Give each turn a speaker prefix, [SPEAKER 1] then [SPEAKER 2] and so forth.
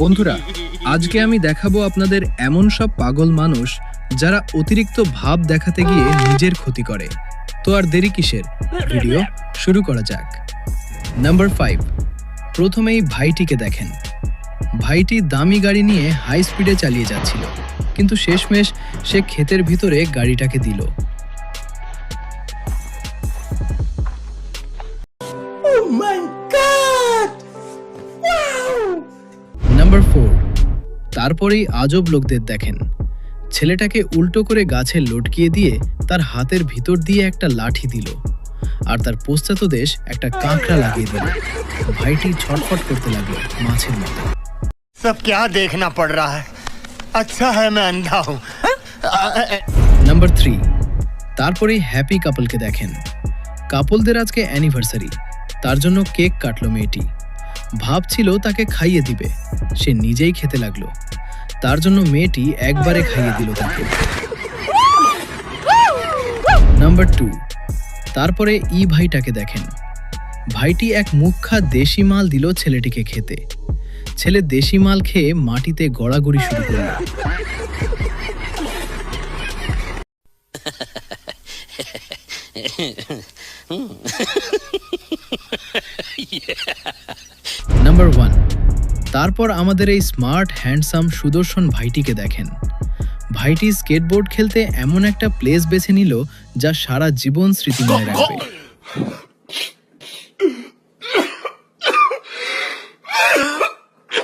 [SPEAKER 1] বন্ধুরা, আজকে আমি দেখাবো আপনাদের এমন সব পাগল মানুষ যারা অতিরিক্ত ভাব দেখাতে গিয়ে নিজের ক্ষতি করে। তো আর দেরি কিসের, ভিডিও শুরু করা যাক। নাম্বার 5, প্রথমেই ভাইটিকে দেখেন। ভাইটি দামি গাড়ি নিয়ে হাই স্পিডে চালিয়ে যাচ্ছিল, কিন্তু শেষমেশ সে ক্ষেতের ভিতরে গাড়িটাকে দিল। নাম্বার 4, তারপরেই আজব লোকদের দেখেন। ছেলেটাকে উল্টো করে গাছে লটকিয়ে দিয়ে তার হাতের ভিতর দিয়ে একটা লাঠি দিল, আর তার পশ্চাৎদেশ একটা কাঁকড়া লাগিয়ে দিল। ভাইটি ছটফট করতে লাগলো মাছের মতো।
[SPEAKER 2] सब क्या देखना पड़ रहा है? अच्छा है मैं अंधा हूँ।
[SPEAKER 1] নাম্বার 3, তারপরেই হ্যাপি কাপলকে দেখেন। কাপলদের আজকে অ্যানিভার্সারি, তার জন্য কেক কাটলো মেয়েটি। ভাবছিল তাকে খাইয়ে দিবে, সে নিজেই খেতে লাগলো। তার জন্য মেয়েটি একবারে খাইয়ে দিল তাকে। নাম্বার 2, তারপরে ভাইটাকে দেখেন। ভাইটি এক মুখা দেশি মাল দিল ছেলেটিকে খেতে। ছেলে দেশি মাল খেয়ে মাটিতে গড়াগড়ি শুরু করল। নাম্বার 1, তারপর আমাদের এই স্মার্ট হ্যান্ডসাম সুদর্শন ভাইটিকে দেখেন। ভাইটি স্কেটবোর্ড খেলতে এমন একটা প্লেস বেছে নিল যা সারা জীবন স্মৃতিময় রাখবে।